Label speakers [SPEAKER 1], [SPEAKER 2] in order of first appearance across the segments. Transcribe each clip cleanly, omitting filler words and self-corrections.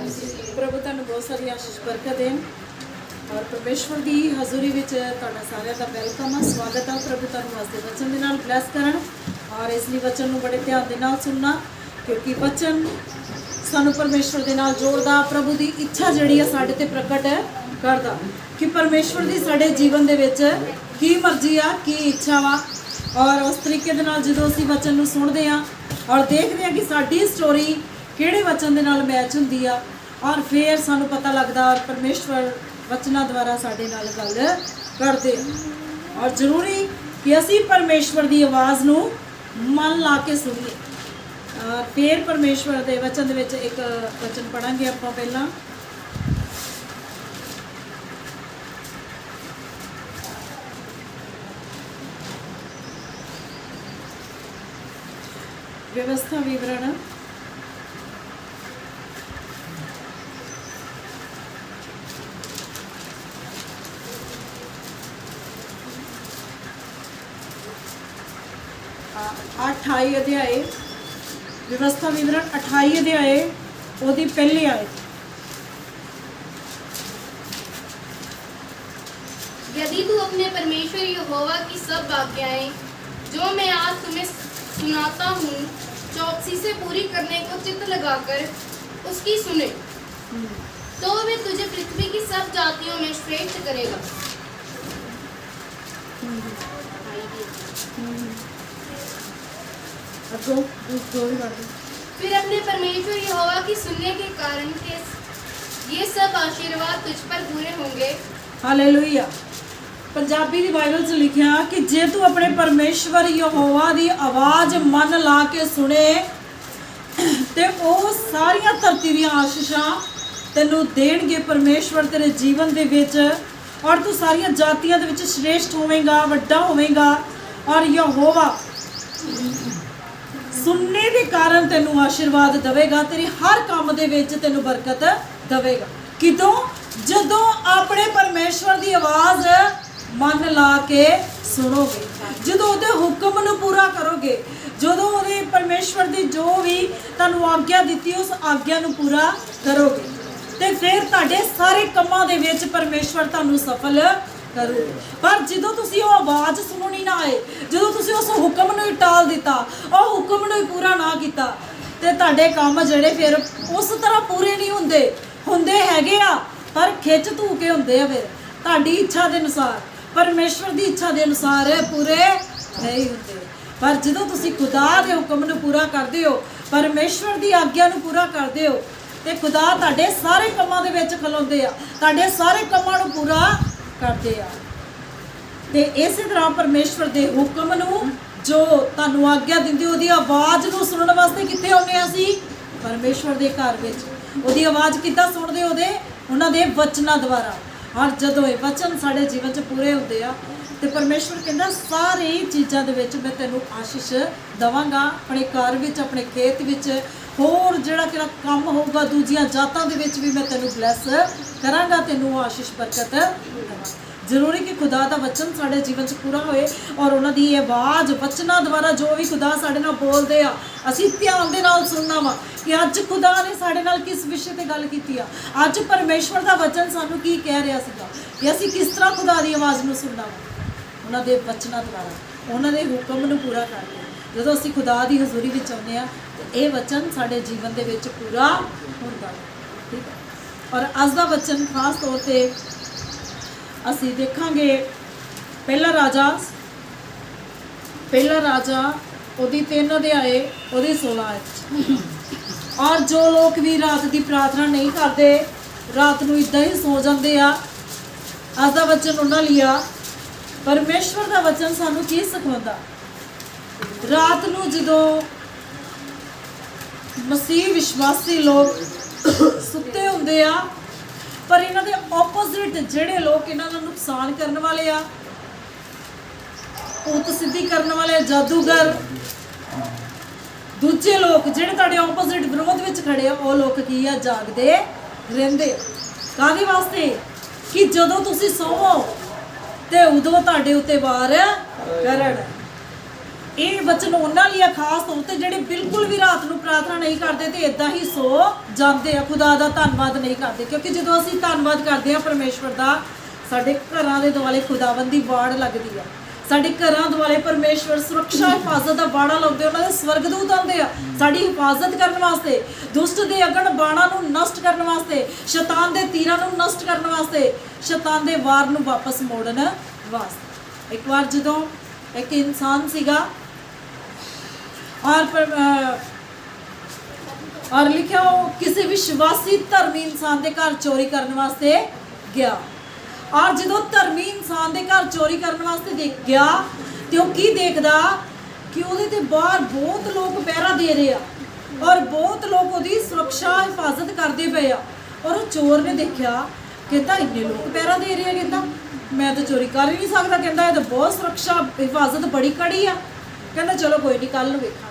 [SPEAKER 1] प्रभु तुहानू बहुत सारी आशीष बरकत देन और परमेश्वर की हजूरी में तुहाडा सारिਆਂ का वेलकम है, स्वागत है। प्रभु तुहानू अज दे वचन दे नाल ब्लैस करन और इसलिए वचन नू बड़े ध्यान दे नाल सुनना, क्योंकि वचन सानू परमेश्वर दे नाल जोड़दा, प्रभु की इच्छा जिहड़ी है साडे ते प्रकट करदा कि परमेश्वर की साडे जीवन दे विच की मर्जी आ, की इच्छा वा। और उस तरीके दे नाल जदों असीं वचन नू सुणदे हां और देखदे हां कि साडी स्टोरी किहड़े वचन दे नाल मैच हुंदी आ और फिर सानू पता लगदा और परमेश्वर वचना द्वारा साडे नाल गल करदे आ। और जरूरी कि असीं परमेश्वर की आवाज़ नू मन ला के सुनीए। और फिर परमेश्वर के वचन दे विच एक वचन पढ़ांगे आपां पहलां। व्यवस्था विवरण 28 अध्याय, व्यवस्था विवरण 28 अध्याय ओदी पहली आयत।
[SPEAKER 2] यदि तू अपने परमेश्वर यहोवा की सब आज्ञाएं जो मैं आज तुम्हें सुनाता हूँ चौकसी से पूरी करने को चित्त लगाकर उसकी सुने, तो वह तुझे पृथ्वी की सब जातियों में श्रेष्ठ करेगा। फिर अपने परमेश्वर यहोवा की सुनने के कारण के ये सब आशीर्वाद तुझ पर पूरे होंगे।
[SPEAKER 1] हालेलुया। पंजाबी दी बाइबल च लिखिया कि जे तू अपने परमेश्वर यहोवा दी आवाज़ मन ला के सुने ते वो सारियां धरती दी आशीषां तैनू देणगे परमेश्वर तेरे जीवन दे विच, और तू सारियां जातियां दे विच श्रेष्ठ होवेगा, वड्डा होवेगा। और यहोवा सुनने के कारण तैनू आशीर्वाद देवेगा, तेरी हर काम दे विच तैनू बरकत देवेगा। किदों? जदों अपने परमेश्वर की आवाज़ मन ला के सुनोगे, जदों उहदे हुक्म नू पूरा करोगे, जदों उहदे परमेश्वर की जो भी तुहानू आग्ञा दी उस आग्ञा नू पूरा करोगे, ते फिर तुहाडे सारे कामां दे विच परमेश्वर तुहानू सफल करो। पर जदों तुसीं वो आवाज़ सुननी ना आए, जदों तुसीं उस हुक्म नू टाल दिता, और हुक्म नू पूरा ना किया, ते तुहाडे काम जिहड़े फिर उस तरह पूरे नहीं हुंदे, हुंदे हैगे आ पर खिच धू के हुंदे आ, फिर तुहाडी इच्छा के अनुसार, परमेश्वर की इच्छा के अनुसार पूरे नहीं होंगे। पर जदों तुसीं खुदा के हुक्म नू पूरा करदे हो, परमेश्वर की आग्ञा नू पूरा करदे हो, ते खुदा तुहाडे सारे कामां दे विच खलोंदे आ, तुहाडे सारे कामां नू पूरा करदे आ। ते इस तरह परमेश्वर के हुक्म नू जो तुहानू आग्ञा दिंदी उहदी आवाज़ नू सुनने वास्ते कित्थे आउंदे असीं? परमेश्वर के घर विच। उहदी आवाज़ किद्दां सुणदे? उहदे उन्हां दे वचनां द्वारा। और जदों ये वचन साढ़े जीवन च पूरे होंदे आ ते परमेश्वर कहंदा सारी चीज़ां दे विच मैं तैनूं आशीष देवांगा, अपने घर विच, अपने खेत विच, होर जिहड़ा किहड़ा काम होऊगा दूजियां जातां दे विच भी मैं तैनूं ब्लैस करांगा, तैनूं आशीष बरकत देवांगा। जरूरी कि खुदा का वचन साढ़े जीवन च पूरा होए और उन्हां दी आवाज़ वचनां द्वारा जो भी खुदा साढ़े नाल बोलदे आ असीं ध्यान दे नाल सुनना वा कि अज खुदा ने साढ़े नाल किस विषय ते गल कीती आ, अज परमेश्वर का वचन सानूं की कह रहा सीगा, कि असीं किस तरह खुदा की आवाज़ नूं सुनना वा, उन्हां दे वचनां द्वारा, उन्हां दे हुक्म नूं पूरा करके। जदों असीं खुदा की हजूरी विच आउंदे आ ते ये वचन साढ़े जीवन दे विच पूरा हुंदा है। ठीक है। और अज दा वचन खास तौर पर असी देखांगे पहला राजा ओदी 3 अध्याय ओदी 16 आयत। और जो लोग भी रात की प्रार्थना नहीं करते, रात नूं इदां ही सो जाते आ, अज दा वचन उन्हां लिया। परमेश्वर का वचन सानूं की सिखाउंदा? रात नूं जदों मसीह विश्वासी लोग सुते हुंदे आ, पर इन्हां दे ओपोजिट जिहड़े लोग इन्हां दा नुकसान करने वाले आ, भूत सिद्धि करने वाले, जादूगर, दूजे लोग जिहड़े तुहाडे ओपोजिट विरोध विच खड़े आ, वो लोग की आ? जागदे रहिंदे। काहदे वास्ते? कि जदों तुसीं सोवो ते उदों तुहाडे उत्ते वार करन। ਇਹ ਵਚਨ ਉਹਨਾਂ ਲਈ ਆ ਖਾਸ ਤੌਰ ਤੇ ਜਿਹੜੇ ਬਿਲਕੁਲ ਵੀ ਰਾਤ ਨੂੰ ਪ੍ਰਾਰਥਨਾ ਨਹੀਂ ਕਰਦੇ ਤੇ ਇਦਾਂ ਹੀ ਸੋ ਜਾਂਦੇ ਆ, ਖੁਦਾ ਦਾ ਧੰਨਵਾਦ ਨਹੀਂ ਕਰਦੇ। ਕਿਉਂਕਿ ਜਦੋਂ ਅਸੀਂ ਧੰਨਵਾਦ ਕਰਦੇ ਆ ਪਰਮੇਸ਼ਵਰ ਦਾ, ਸਾਡੇ ਘਰਾਂ ਦੇ ਦੁਆਲੇ ਖੁਦਾਵੰਦ ਦੀ ਵਾੜ ਲੱਗਦੀ ਆ, ਸਾਡੇ ਘਰਾਂ ਦੁਆਲੇ ਪਰਮੇਸ਼ਵਰ ਸੁਰੱਖਿਆ ਹਿਫਾਜ਼ਤ ਦਾ ਬਾੜਾ ਲਾਉਂਦੇ, ਉਹਨਾਂ ਦੇ ਸਵਰਗਦੂਤ ਆਉਂਦੇ ਆ ਸਾਡੀ ਹਿਫਾਜ਼ਤ ਕਰਨ ਵਾਸਤੇ, ਦੁਸ਼ਟ ਦੇ ਅਗਨ ਬਾਣਾਂ ਨੂੰ ਨਸ਼ਟ ਕਰਨ ਵਾਸਤੇ, ਸ਼ੈਤਾਨ ਦੇ ਤੀਰਾਂ ਨੂੰ ਨਸ਼ਟ ਕਰਨ ਵਾਸਤੇ, ਸ਼ੈਤਾਨ ਦੇ ਵਾਰ ਨੂੰ ਵਾਪਸ ਮੋੜਨ ਵਾਸਤੇ। ਇੱਕ ਵਾਰ ਜਦੋਂ ਇੱਕ ਇਨਸਾਨ ਸੀਗਾ और लिखा वो किसी विश्वासी धर्मी इंसान के घर चोरी करने वास्ते गया। और जो धर्मी इंसान के घर चोरी करने वास्ते गया तो की देखदा कि वो बाहर बहुत लोग पहरा दे रहे हैं और बहुत लोग उसकी सुरक्षा हिफाजत करते पे आ। और चोर ने देखा कहता इन्ने लोग पहरा दे रहे हैं, कहता मैं तो चोरी कर ही नहीं सकता, कहता ये तो बहुत सुरक्षा हिफाजत बड़ी कड़ी आ। कहता चलो कोई नहीं कल वेखा।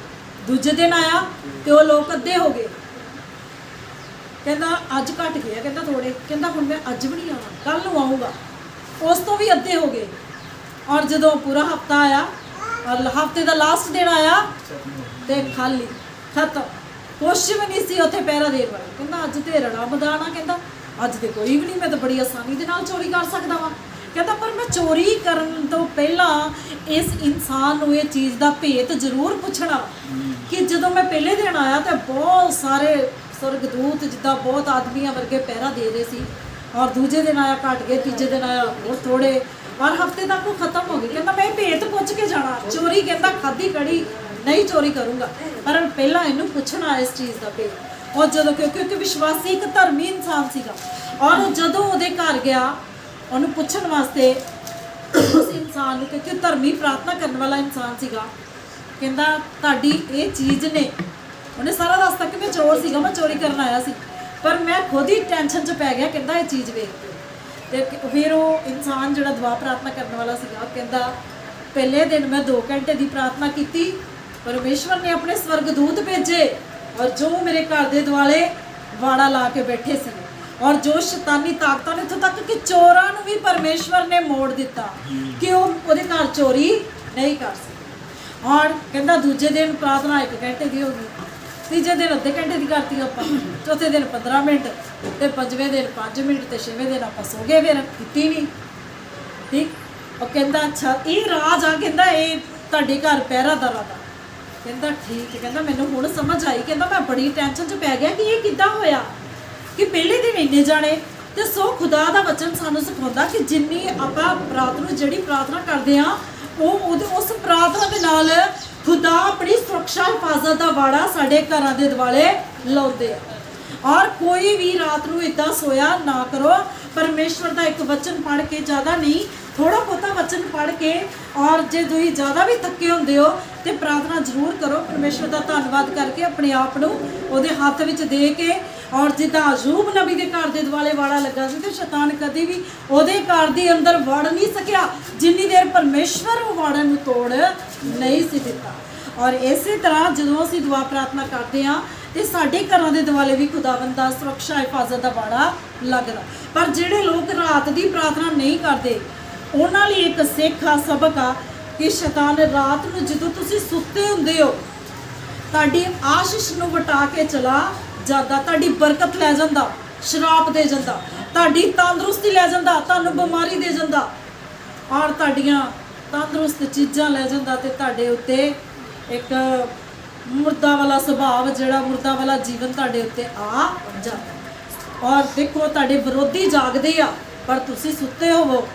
[SPEAKER 1] दूजे दिन आया तो वो लोग अद्धे हो गए, कहता अज घट गए, कहता थोड़े, कहता हुण मैं अज भी नहीं आना, कल नूं आऊँगा। उस तो भी अद्धे हो गए। और जो पूरा हफ्ता आया और हफ्ते का लास्ट दिन आया तो खाली खत्म, कुछ भी नहीं सी उत्थे पहरा देण वाले। कहता अज तो रड़ा मैदान आ, कहता अज तो कोई भी नहीं, मैं तो बड़ी आसानी के नाल चोरी कर सकता वा। कहता पर मैं चोरी करन तो पहला इस इंसान नूं ये चीज़ का भेत जरूर पूछना कि जो मैं पहले दिन आया तो बहुत सारे स्वर्गदूत जिदा बहुत आदमियों वर्गे पहरा दे रहे सी, और दूजे दिन आया घट गए, तीजे दिन आया और थोड़े, और हफ्ते तक वो खत्म हो गए। कहता मैं भेत पूछ के जाना, चोरी कहता खाधी कड़ी नहीं चोरी करूँगा, पर पहला इनू पूछना इस चीज़ का भेत। और जो क्योंकि विश्वासी एक धर्मी इंसान सीगा, और जदों उहदे घर गया उन्होंने पूछण वास्ते उस इंसान, क्योंकि धर्मी प्रार्थना करने वाला इंसान सीगा, कहता ताड़ी ये चीज़ ने, उन्हें सारा दसता कि मैं चोर सीगा, मैं चोरी करन आया सी, पर मैं खुद ही टेंशन च पै गया, कहता ये चीज़ वेख के। तो फिर वो इंसान जो दुआ प्रार्थना करने वाला सीगा, कहता पहले दिन मैं 2 घंटे की प्रार्थना की, परमेश्वर ने अपने स्वर्गदूत भेजे और जो मेरे घर के दुआले वाड़ा ला के बैठे सी, और जो शैतानी ताकतां ने इत्थों तक कि चोरां नूं भी परमेश्वर ने मोड़ दिता कि वो उहदे घर चोरी नहीं कर सकते। और कहता दूजे दिन प्रार्थना 1 घंटे की हो गई, तीजे दिन अद्धे घंटे की करती आप, चौथे दिन 15 मिनट, तो 5वें दिन 5 मिनट, तो 6वें दिन आप सो गए, फिर की नहीं। ठीक। और कहता अच्छा ये राज आ, कहता ये तुहाडे घर पहरादारां दा। कहता ठीक है, कहता मैनूं हुण समझ आई, कहता मैं बड़ी टेंशन च पै गया कि ये किद्दां होया कि पहले दिन इन्ने जाने। तो सो खुदा का वचन सानूं सिखाउंदा कि जिन्नी आपां रात नूं जिहड़ी प्रार्थना करदे आ उस प्रार्थना के नाल खुदा अपनी सुरक्षा हिफाजत का वाड़ा साढ़े घरां दे दुआले लाउंदे आ। और कोई भी रात नूं इदां सोया ना करो, परमेश्वर का एक वचन पढ़ के, ज़्यादा नहीं थोड़ा बहुता वचन पढ़ के, और जे तुसीं ज़्यादा भी थके हुंदे हो तो प्रार्थना जरूर करो, परमेश्वर का धन्नवाद करके अपने आप नूं उहदे हत्थ विच दे के। और जिद्दां अयूब नबी के घर के दुआले वाड़ा लगा सी, तो शैतान कभी भी उहदे घर के अंदर वड़ नहीं सकिया जिन्नी देर परमेश्वर वो वाड़ा नूं तोड़ नहीं सी दिता। और इस तरह जो असीं दुआ प्रार्थना करते हैं तो साढ़े घरों के दुआले भी खुदावंद दा सुरक्षा हिफाजत का वाड़ा लगदा। पर जिहड़े लोग रात की प्रार्थना नहीं करते उन्हां लई एक सिख आ, सबक आ कि शैतान रात नूं जदों तुसीं सुत्ते हुंदे हो तुहाडी आशीष नूं वटा के चला जांदा, तुहाडी बरकत लै जांदा, शराप दे जांदा, तुहाडी तंदुरुस्ती लै जांदा, तुहानूं बीमारी दे जांदा, और तुहाडीआं तंदुरुस्त चीज़ां लै जांदा, ते तुहाडे उत्ते एक मुर्दा वाला सुभाव जिहड़ा मुर्दा वाला जीवन तुहाडे उत्ते आ जांदा। और देखो तुहाडे विरोधी जागदे आ पर तुसीं सुत्ते होवो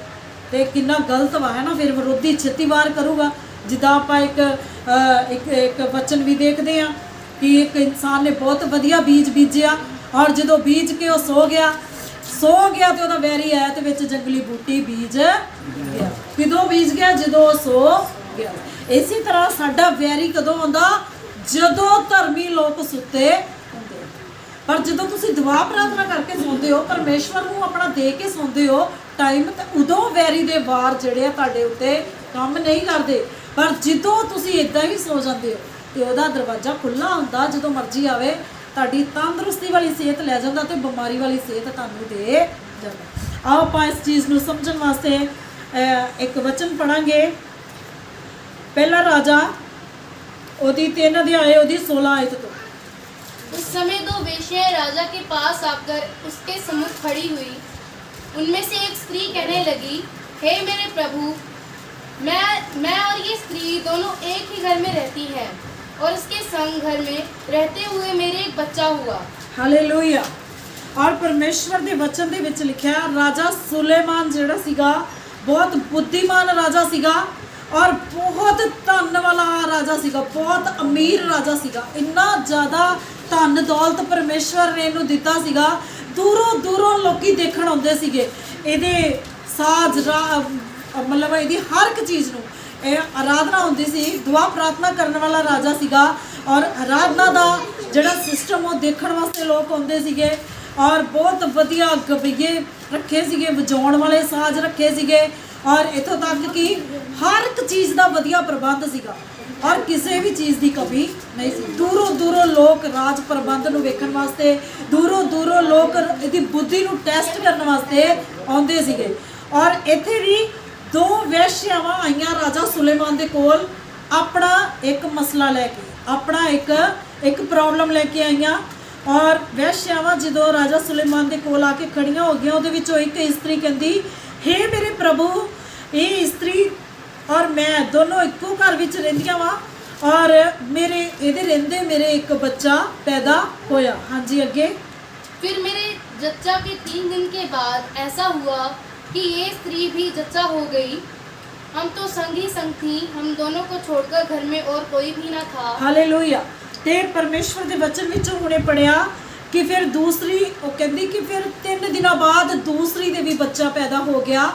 [SPEAKER 1] ते कितना गलत वा है ना। फिर विरोधी छेती वार करूगा। जिद्दां आपां एक वचन भी देखते हैं कि एक इंसान ने बहुत वधिया बीज बीजिया, और जो बीज के वो सो गया तो वह वैरी आया तो विच जंगली बूटी बीज गया। कदों बीज गया? जो सो गया। इसी तरह साडा वैरी कदों आउंदा? जदों धर्मी लोग सुते होंदे। पर जदों तुसीं दुआ प्रार्थना करके सौंदे हो, परमेश्वर नूं अपना दे के सौंदे हो टाइम, तो उदों वैरी दे वार जिहड़े तुहाडे उत्ते काम नहीं करते। पर जदों तुसीं इदां ही सो जांदे हो तो वह दरवाजा खुला होंदा, जो मर्जी आवे तुहाडी तंदुरुस्ती वाली सेहत लै जांदा ते बीमारी वाली सेहत तुहानूं दे जांदा। आओ आपां इस चीज़ नूं समझण वास्ते एक वचन पढ़ांगे। पहला राजा ਉਹਦੀ 3 ਅਧਿਆਏ ਉਹਦੀ 16 ਆਇਤ ਤੋਂ।
[SPEAKER 2] उस समय दो वेश्याएं राजा के पास आकर उसके सम्मुख खड़ी हुई। उनमें से एक स्त्री कहने लगी, हे मेरे प्रभु, मैं और ये स्त्री दोनों एक ही घर में रहती हैं और इसके संग घर में रहते हुए मेरे एक बच्चा हुआ।
[SPEAKER 1] ਹਾਲੇਲੂਇਆ। ਔਰ ਪਰਮੇਸ਼ਵਰ ਦੇ ਵਚਨ ਦੇ ਵਿੱਚ ਲਿਖਿਆ ਰਾਜਾ ਸੁਲੇਮਾਨ ਜਿਹੜਾ ਸੀਗਾ ਬਹੁਤ ਬੁੱਧੀਮਾਨ ਰਾਜਾ ਸੀਗਾ ਔਰ ਬਹੁਤ ਧਨ ਵਾਲਾ ਰਾਜਾ ਸੀਗਾ, ਬਹੁਤ ਅਮੀਰ ਰਾਜਾ ਸੀਗਾ। ਇੰਨਾ ਜ਼ਿਆਦਾ ਧਨ ਦੌਲਤ ਪਰਮੇਸ਼ਵਰ ਨੇ ਇਹਨੂੰ ਦਿੱਤਾ ਸੀਗਾ, ਦੂਰੋਂ ਦੂਰੋਂ ਲੋਕੀ ਦੇਖਣ ਆਉਂਦੇ ਸੀਗੇ ਇਹਦੇ ਸਾਜ ਮਤਲਬ ਇਹਦੀ ਹਰ ਇੱਕ ਚੀਜ਼ ਨੂੰ। ਇਹ ਆਰਾਧਨਾ ਹੁੰਦੀ ਸੀ, ਦੁਆ ਪ੍ਰਾਰਥਨਾ ਕਰਨ ਵਾਲਾ ਰਾਜਾ ਸੀਗਾ ਔਰ ਆਰਾਧਨਾ ਦਾ ਜਿਹੜਾ ਸਿਸਟਮ ਉਹ ਦੇਖਣ ਵਾਸਤੇ ਲੋਕ ਆਉਂਦੇ ਸੀਗੇ ਔਰ ਬਹੁਤ ਵਧੀਆ ਗਵਈਏ ਰੱਖੇ ਸੀਗੇ, ਵਜਾਉਣ ਵਾਲੇ ਸਾਜ਼ ਰੱਖੇ ਸੀਗੇ ਔਰ ਇੱਥੋਂ ਤੱਕ ਕਿ ਹਰ ਇੱਕ ਚੀਜ਼ ਦਾ ਵਧੀਆ ਪ੍ਰਬੰਧ ਸੀਗਾ ਔਰ ਕਿਸੇ ਵੀ ਚੀਜ਼ ਦੀ ਕਮੀ ਨਹੀਂ ਸੀ। ਦੂਰੋਂ ਦੂਰੋਂ ਲੋਕ ਰਾਜ ਪ੍ਰਬੰਧ ਨੂੰ ਵੇਖਣ ਵਾਸਤੇ, ਦੂਰੋਂ ਦੂਰੋਂ ਲੋਕ ਇਹਦੀ ਬੁੱਧੀ ਨੂੰ ਟੈਸਟ ਕਰਨ ਵਾਸਤੇ ਆਉਂਦੇ ਸੀਗੇ। ਔਰ ਇੱਥੇ ਵੀ 2 ਵੇਸ਼ਿਆਵਾਂ ਆਈਆਂ ਰਾਜਾ ਸੁਲੇਮਾਨ ਦੇ ਕੋਲ ਆਪਣਾ ਇੱਕ ਮਸਲਾ ਲੈ ਕੇ, ਆਪਣਾ ਇੱਕ ਪ੍ਰੋਬਲਮ ਲੈ ਕੇ ਆਈਆਂ। ਔਰ ਵੇਸ਼ਿਆਵਾਂ ਜਦੋਂ ਰਾਜਾ ਸੁਲੇਮਾਨ ਦੇ ਕੋਲ ਆ ਕੇ ਖੜੀਆਂ ਹੋ ਗਈਆਂ, ਉਹਦੇ ਵਿੱਚੋਂ ਇੱਕ ਇਸਤਰੀ ਕਹਿੰਦੀ, ਹੇ ਮੇਰੇ ਪ੍ਰਭੂ, ਇਹ ਇਸਤਰੀ ਔਰ ਮੈਂ ਦੋਨੋਂ ਇੱਕੋ ਘਰ ਵਿੱਚ ਰਹਿੰਦੀਆਂ ਵਾ ਔਰ ਇਹਦੇ ਰਹਿੰਦੇ ਮੇਰੇ ਇੱਕ ਬੱਚਾ पैदा होया। हाँ जी अगे।
[SPEAKER 2] फिर मेरे जच्चा के 3 दिन के बाद ऐसा हुआ कि ये स्त्री भी जच्चा हो गई। हम तो संग ही संग थी, हम दोनों को छोड़कर घर में और कोई भी ना था।
[SPEAKER 1] हालेलुया। ते परमेश्वर के वचन विचों हुणे पढ़िया कि फिर दूसरी वो कहती कि फिर 3 दिनों बाद दूसरी दे भी बच्चा पैदा हो गया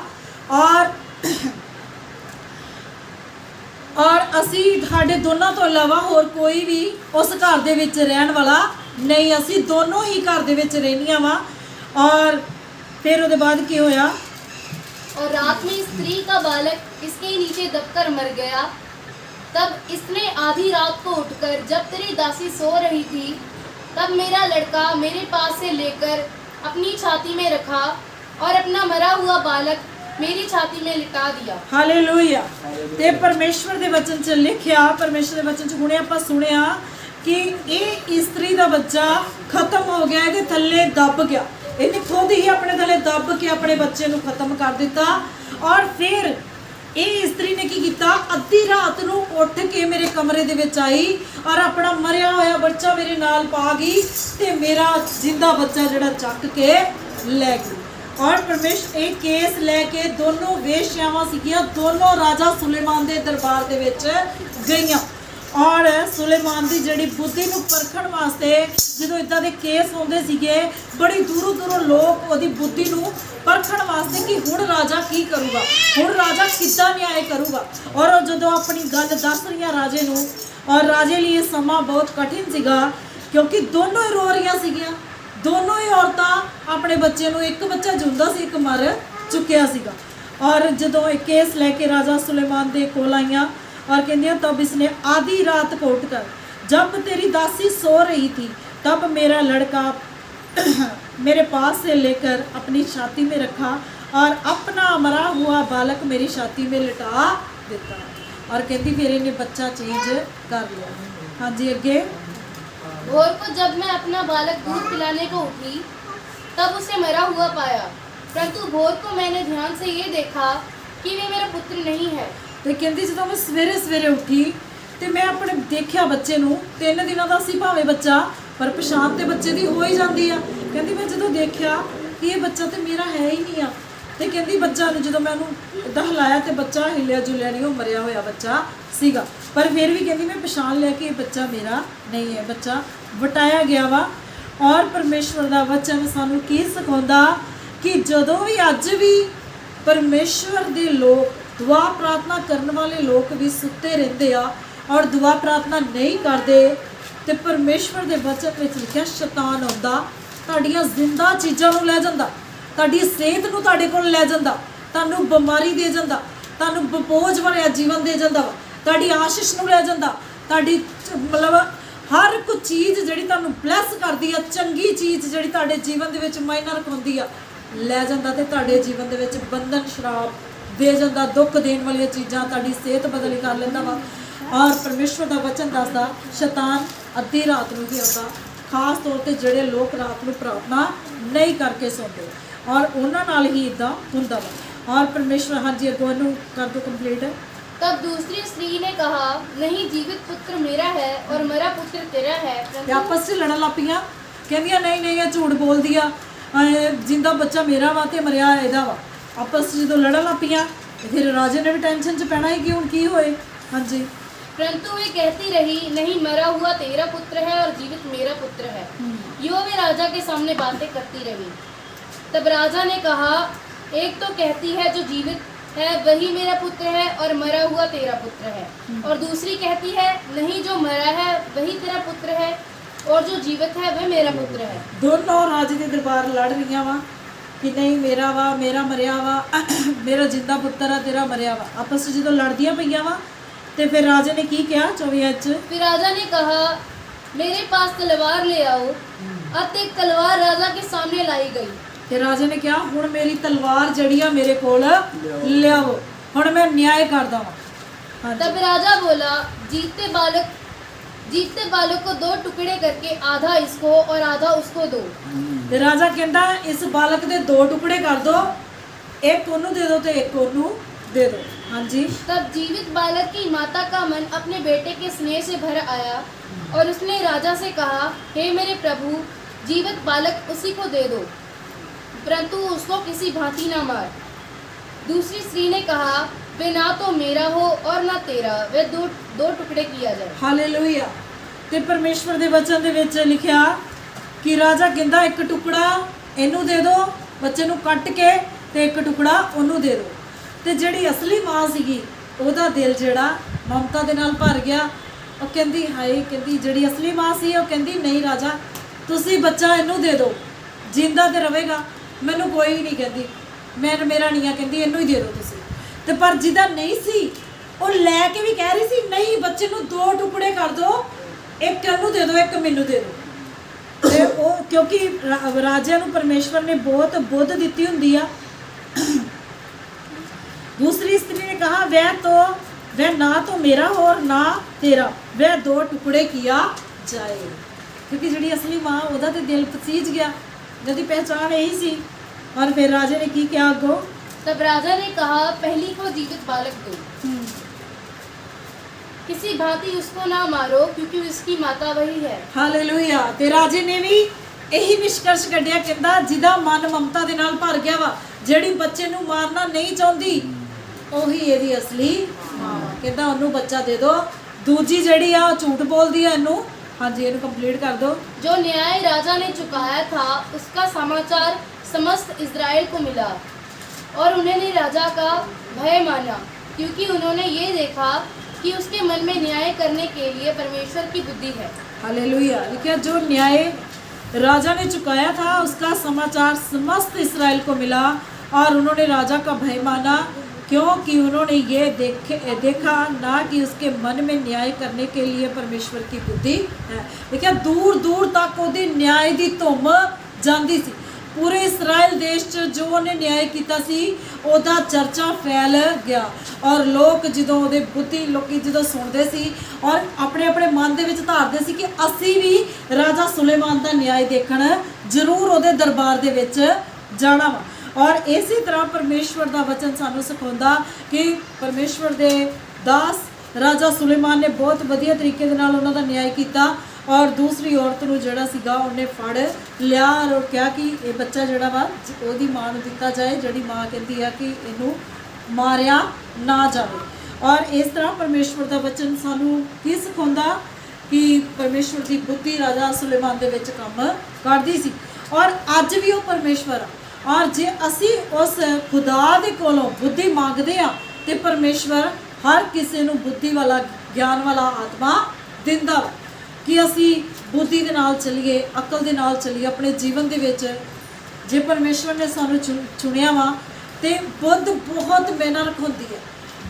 [SPEAKER 1] और असी साडे दोनों तो इलावा होर कोई भी उस घर दे विच रहन वाला नहीं, असी दोनों ही घर दे विच रहनियां वा। और फिर उसके बाद की होया,
[SPEAKER 2] और रात में स्त्री का बालक इसके नीचे दबकर मर गया। तब इसने आधी रात को उठकर, जब तेरी दासी सो रही थी, तब मेरा लड़का मेरे पास से लेकर अपनी छाती में रखा और अपना मरा हुआ बालक मेरी छाती में लिटा दिया।
[SPEAKER 1] हालेलुया। ते परमेश्वर दे वचन च लिखिया, परमेश्वर दे वचन च हुणे आपां सुनिया कि ये स्त्री दा बच्चा खत्म हो गया, इहदे थल्ले दब गया, इहने खुद ही अपने थल्ले दब के अपने बच्चे नूं खत्म कर दिता। और फिर ये स्त्री ने की कीता, अद्धी रात नूं उठ के मेरे कमरे दे विच आई और अपना मरिया होया बच्चा मेरे नाल पा गई ते मेरा जिंदा बच्चा जिहड़ा चक के लै गई। और परमेश्वर एक केस लैके दोनों वेश्यावां सीगियां, दोनों राजा सुलेमान के दरबार दे विच गईयां और सुलेमान की जिहड़ी बुद्धि नूं परखण वास्ते जदों इदां दे केस आउंदे सीगे, बड़ी दूरों दूरों लोग उहदी बुद्धि नूं परखण वास्ते कि हुण राजा की करूगा, हुण राजा किद्दां न्याय करूगा। और जदों अपनी गल दस रही राजे नूं, और राजे लिए समा बहुत कठिन सीगा क्योंकि दोनों ही रो रही सीगियां, दोनों ही औरतां अपने बच्चे नूं, एक बच्चा जिंदा सी, एक मर चुकिया सीगा। और जदों एक केस लैके राजा सुलेमान दे कोल आईयां और कहंदियां, तब इसने आधी रात को उठकर, जब तेरी दासी सो रही थी, तब मेरा लड़का मेरे पास से लेकर अपनी छाती में रखा और अपना मरा हुआ बालक मेरी छाती में लिटा देता। और कहती फिर इन्हें बच्चा चेंज कर लिया। हाँ जी अगे।
[SPEAKER 2] भोर को जब मैं अपना बालक दूध पिलाने को उठी, तब उसे मरा हुआ पाया, परंतु भोर को मैंने ध्यान से ये देखा कि वे मेरा पुत्र नहीं है।
[SPEAKER 1] तो कहती जो मैं सवेरे सवेरे उठी तो मैं अपने देखा बच्चे नूं, 3 दिनों का सी भावें बच्चा, पर पछाण तो बच्चे की हो ही जाती है। कहती मैं जो देखा कि ये बच्चा तो मेरा है ही नहीं आ, तो कहती बच्चा जो मैं इदा हिलाया तो बच्चा हिलिया जुलिया नहीं, वो मरिया होया बच्चा सीगा, पर फिर भी कहती मैं पछाण लिया कि ये बच्चा मेरा नहीं है, बच्चा वटाया गया वा। और परमेश्वर का वचन सानू की सिखाउंदा कि जदों भी अज भी परमेश्वर के लोग, दुआ प्रार्थना करने वाले लोग भी सुते रहते आ और दुआ प्रार्थना नहीं करते, तो परमेश्वर के वचन में लिखा शैतान आउंदा तुहाडीआं जिंदा चीज़ां नूं लै जांदा, तुहाडी सेहत नूं तुहाडे कोल लै जांदा, तुहानूं बीमारी दे जांदा, तुहानूं बोझ भरिया जीवन दे जांदा, तुहाडी आशीष नूं लै जांदा, तुहाडी मतलब हर एक चीज़ जिहड़ी तुहानूं ब्लैस करदी आ, चंगी चीज़ जिहड़ी तुहाडे जीवन दे विच मायना रखाउंदी आ, लै जांदा ते तुहाडे जीवन दे विच बंधन शराब दे जांदा, दुख देण वाली चीज़ां, तुहाडी सेहत बदली कर लैंदा वा। ਔਰ ਪਰਮੇਸ਼ਵਰ ਦਾ ਵਚਨ ਦੱਸਦਾ ਸ਼ੈਤਾਨ ਅੱਧੀ ਰਾਤ ਨੂੰ ਹੀ ਆਉਂਦਾ, ਖਾਸ ਤੌਰ ਤੇ ਜਿਹੜੇ ਲੋਕ ਰਾਤ ਨੂੰ ਪ੍ਰਾਰਥਨਾ ਨਹੀਂ ਕਰਕੇ ਸੌਂਦੇ, ਔਰ ਉਹਨਾਂ ਨਾਲ ਹੀ ਇਦਾਂ ਹੁੰਦਾ ਵਾ। ਔਰ ਪਰਮੇਸ਼ਵਰ ਹਾਂਜੀ ਅੱਗੋਂ ਇਹਨੂੰ ਕਰ ਦਿਓ ਕੰਪਲੀਟ।
[SPEAKER 2] तब दूसरी स्त्री ने कहा, नहीं, जीवित पुत्र मेरा है और मरा पुत्र तेरा है।
[SPEAKER 1] ਤੇ ਆਪਸ 'ਚ ਲੜਨ ਲੱਗ ਪਈਆਂ, ਕਹਿੰਦੀਆਂ ਨਹੀਂ ਨਹੀਂ ਇਹ ਝੂਠ ਬੋਲਦੀ ਆ, ਜਿੰਦਾ ਬੱਚਾ ਮੇਰਾ ਵਾ ਤੇ ਮਰਿਆ ਇਹਦਾ ਵਾ। ਆਪਸ 'ਚ ਜਦੋਂ ਲੜਨ ਲੱਗ ਪਈਆਂ ਤੇ ਫਿਰ ਰਾਜੇ ਨੇ ਵੀ ਟੈਨਸ਼ਨ 'ਚ ਪੈਣਾ ਹੈ ਕਿ ਹੁਣ ਕੀ ਹੋਏ। ਹਾਂਜੀ
[SPEAKER 2] परंतु वे कहती रही, नहीं, मरा हुआ तेरा पुत्र है और जीवित मेरा पुत्र है। यो वे राजा के सामने बातें करती रही। तब राजा ने कहा, एक तो कहती है जो जीवित है वही मेरा पुत्र है और मरा हुआ तेरा पुत्र है, और दूसरी कहती है, नहीं, जो मरा है वही तेरा पुत्र है और जो जीवित है वह मेरा पुत्र है।
[SPEAKER 1] दोनों राजे के दरबार लड़ रही वा कि नहीं मेरा वा, मेरा मरिया वा, मेरा जिंदा पुत्र है, तेरा मरिया वा। आपस में जो लड़दियां पईयां वा ਤੇ ਫਿਰ ਰਾਜੇ ਨੇ ਕੀ ਕਿਹਾ 24 ਚ।
[SPEAKER 2] फिर राजा ने कहा, मेरे पास तलवार ले आओ। अत एक तलवार राजा के सामने लाई गई।
[SPEAKER 1] ਤੇ ਰਾਜੇ ਨੇ ਕਿਹਾ ਹੁਣ ਮੇਰੀ ਤਲਵਾਰ ਜਿਹੜੀ ਆ ਮੇਰੇ ਕੋਲ ਲਿਆਓ, ਹੁਣ ਮੈਂ ਨਿਆਂ ਕਰਦਾ ਵਾਂ।
[SPEAKER 2] तब राजा बोला, जीतते बालक को दो टुकड़े करके आधा इसको और आधा उसको दो।
[SPEAKER 1] ਤੇ ਰਾਜਾ ਕਹਿੰਦਾ ਇਸ ਬਾਲਕ ਦੇ ਦੋ ਟੁਕੜੇ ਕਰ ਦੋ, ਇੱਕ ਉਹਨੂੰ ਦੇ ਦਿਓ ਤੇ ਇੱਕ ਉਹਨੂੰ ਦੇ ਦਿਓ। ਹਾਂਜੀ
[SPEAKER 2] तब जीवित बालक की माता का मन अपने बेटे के स्नेह से भर आया और उसने राजा से कहा, हे मेरे प्रभु, जीवित बालक उसी को दे दो, परंतु उसको किसी भांति ना मार। दूसरी स्त्री ने कहा, वे ना तो मेरा हो और ना तेरा, वे दो टुकड़े किया जाए।
[SPEAKER 1] ਹਾਲੇਲੂਇਆ। ਤੇ ਪਰਮੇਸ਼ਵਰ ਦੇ ਵਚਨ ਦੇ ਵਿੱਚ ਲਿਖਿਆ ਕਿ ਰਾਜਾ ਕਹਿੰਦਾ ਇੱਕ ਟੁਕੜਾ ਇਹਨੂੰ ਦੇ ਦਿਓ ਬੱਚੇ ਨੂੰ ਕੱਟ ਕੇ, ਤੇ ਇੱਕ ਟੁਕੜਾ ਉਹਨੂੰ ਦੇ ਦਿਓ। ਤੇ ਜਿਹੜੀ ਅਸਲੀ ਮਾਂ ਸੀਗੀ ਉਹਦਾ ਦਿਲ ਜਿਹੜਾ ਮਮਤਾ ਦੇ ਨਾਲ ਭਰ ਗਿਆ। ਉਹ ਕਹਿੰਦੀ ਹਾਏ, ਕਹਿੰਦੀ ਜਿਹੜੀ ਅਸਲੀ ਮਾਂ ਸੀ ਉਹ ਕਹਿੰਦੀ ਨਹੀਂ ਰਾਜਾ ਤੁਸੀਂ ਬੱਚਾ ਇਹਨੂੰ ਦੇ ਦਿਓ, ਜਿੰਦਾ ਤੇ ਰਵੇਗਾ, ਮੈਨੂੰ ਕੋਈ ਨਹੀਂ ਕਹਿੰਦੀ, ਮੇਰਾ ਨਹੀਂ ਆ, ਕਹਿੰਦੀ ਇਹਨੂੰ ਹੀ ਦੇ ਦਿਓ ਤੁਸੀਂ। ਤੇ ਪਰ ਜਿਹਦਾ ਨਹੀਂ ਸੀ ਉਹ ਲੈ ਕੇ ਵੀ ਕਹਿ ਰਹੀ ਸੀ ਨਹੀਂ ਬੱਚੇ ਨੂੰ ਦੋ ਟੁਕੜੇ ਕਰ ਦਿਓ, ਇੱਕ ਇਹਨੂੰ ਦੇ ਦਿਓ ਇੱਕ ਮੈਨੂੰ ਦੇ ਦਿਓ। ਤੇ ਉਹ ਕਿਉਂਕਿ ਰਾਜਿਆਂ ਨੂੰ ਪਰਮੇਸ਼ਵਰ ਨੇ ਬਹੁਤ ਬੁੱਧ ਦਿੱਤੀ ਹੁੰਦੀ ਆ। दूसरी स्त्री ने कहा, वह ना तो मेरा हो और ना तेरा, वह दो टुकड़े किया जाए। क्योंकि जी असली माँ ਉਹਦਾ ਤੇ ਦਿਲ ਪਸੀਜ ਗਿਆ, ਜਿਹਦੀ पहचान यही सी। और फिर राजे ने की क्या अगो।
[SPEAKER 2] तब राजा ने कहा, पहली को जीवित बालक दो, किसी भांति उसको ना मारो, क्योंकि उसकी माता वही है।
[SPEAKER 1] हालेलुया। ते राजे ने भी यही निष्कर्ष ਕੱਢਿਆ, ਕਹਿੰਦਾ ਜਿਹਦਾ ਮਨ ਮਮਤਾ ਦੇ ਨਾਲ ਭਰ ਗਿਆ ਵਾ, ਜਿਹੜੀ ਬੱਚੇ ਨੂੰ ਮਾਰਨਾ ਨਹੀਂ ਚਾਹੁੰਦੀ, ਉਹੀ ਇਹਦੀ ਅਸਲੀ ਮਾਂ। ਕਹਿੰਦਾ ਉਹਨੂੰ ਬੱਚਾ ਦੇ ਦਿਓ, ਦੂਜੀ ਜਿਹੜੀ ਆ ਝੂਠ ਬੋਲਦੀ ਆ ਇਹਨੂੰ। ਹਾਂਜੀ ਇਹਨੂੰ ਕੰਪਲੀਟ ਕਰ ਦਿਓ।
[SPEAKER 2] जो न्याय राजा ने चुकाया था उसका समाचार समस्त इज़राइल को मिला, और उन्होंने राजा का भय माना, क्योंकि उन्होंने ये देखा कि उसके मन में न्याय करने के लिए परमेश्वर की बुद्धि है।
[SPEAKER 1] हालेलुया। लिखा जो न्याय राजा ने चुकाया था उसका समाचार समस्त इस्राएल को मिला, और उन्होंने राजा का भय माना, क्योंकि उन्होंने ये देखा ना कि उसके मन में न्याय करने के लिए परमेश्वर की बुद्धि है। देखिए दूर दूर तक ਉਹਦੀ न्याय ਦੀ ਧੁੰਮ ਜਾਂਦੀ ਸੀ। ਪੂਰੇ ਇਸਰਾਇਲ ਦੇਸ਼ 'ਚ ਜੋ ਉਹਨੇ ਨਿਆਂ ਕੀਤਾ ਸੀ ਉਹਦਾ ਚਰਚਾ ਫੈਲ ਗਿਆ, ਔਰ ਲੋਕ ਜਦੋਂ ਉਹਦੇ ਬੁੱਧੀ ਲੋਕੀ ਜਦੋਂ ਸੁਣਦੇ ਸੀ ਔਰ ਆਪਣੇ ਆਪਣੇ ਮਨ ਦੇ ਵਿੱਚ ਧਾਰਦੇ ਸੀ ਕਿ ਅਸੀਂ ਵੀ ਰਾਜਾ ਸੁਲੇਮਾਨ ਦਾ ਨਿਆਂ ਦੇਖਣ ਜ਼ਰੂਰ ਉਹਦੇ ਦਰਬਾਰ ਦੇ ਵਿੱਚ ਜਾਣਾ ਵਾ। ਔਰ ਇਸੇ ਤਰ੍ਹਾਂ ਪਰਮੇਸ਼ਵਰ ਦਾ ਵਚਨ ਸਾਨੂੰ ਸਿਖਾਉਂਦਾ ਕਿ ਪਰਮੇਸ਼ਵਰ ਦੇ ਦਾਸ ਰਾਜਾ ਸੁਲੇਮਾਨ ਨੇ ਬਹੁਤ ਵਧੀਆ ਤਰੀਕੇ ਦੇ ਨਾਲ ਉਹਨਾਂ ਦਾ ਨਿਆਂ ਕੀਤਾ, ਔਰ ਦੂਸਰੀ ਔਰਤ ਨੂੰ ਜਿਹੜਾ ਸੀਗਾ ਉਹਨੇ ਫੜ ਲਿਆ ਔਰ ਕਿਹਾ ਕਿ ਇਹ ਬੱਚਾ ਜਿਹੜਾ ਵਾ ਉਹਦੀ ਮਾਂ ਨੂੰ ਦਿੱਤਾ ਜਾਏ, ਜਿਹੜੀ ਮਾਂ ਕਹਿੰਦੀ ਆ ਕਿ ਇਹਨੂੰ ਮਾਰਿਆ ਨਾ ਜਾਵੇ। ਔਰ ਇਸ ਤਰ੍ਹਾਂ ਪਰਮੇਸ਼ਵਰ ਦਾ ਵਚਨ ਸਾਨੂੰ ਕੀ ਸਿਖਾਉਂਦਾ ਕਿ ਪਰਮੇਸ਼ਵਰ ਦੀ ਬੁੱਧੀ ਰਾਜਾ ਸੁਲੇਮਾਨ ਦੇ ਵਿੱਚ ਕੰਮ ਕਰਦੀ ਸੀ, ਔਰ ਅੱਜ ਵੀ ਉਹ ਪਰਮੇਸ਼ਵਰ ਆ। ਔਰ ਜੇ ਅਸੀਂ ਉਸ ਖੁਦਾ ਦੇ ਕੋਲੋਂ ਬੁੱਧੀ ਮੰਗਦੇ ਆ ਤੇ ਪਰਮੇਸ਼ਵਰ ਹਰ ਕਿਸੇ ਨੂੰ ਬੁੱਧੀ ਵਾਲਾ ਗਿਆਨ ਵਾਲਾ ਆਤਮਾ ਦਿੰਦਾ ਕਿ ਅਸੀਂ ਬੁੱਧੀ ਦੇ ਨਾਲ ਚੱਲੀਏ, ਅਕਲ ਦੇ ਨਾਲ ਚੱਲੀਏ ਆਪਣੇ ਜੀਵਨ ਦੇ ਵਿੱਚ। ਜੇ ਪਰਮੇਸ਼ਵਰ ਨੇ ਸਾਨੂੰ ਚੁਣਿਆ ਵਾ ਤੇ ਬੁੱਧ ਬਹੁਤ ਮਿਹਨਤ ਹੁੰਦੀ ਹੈ,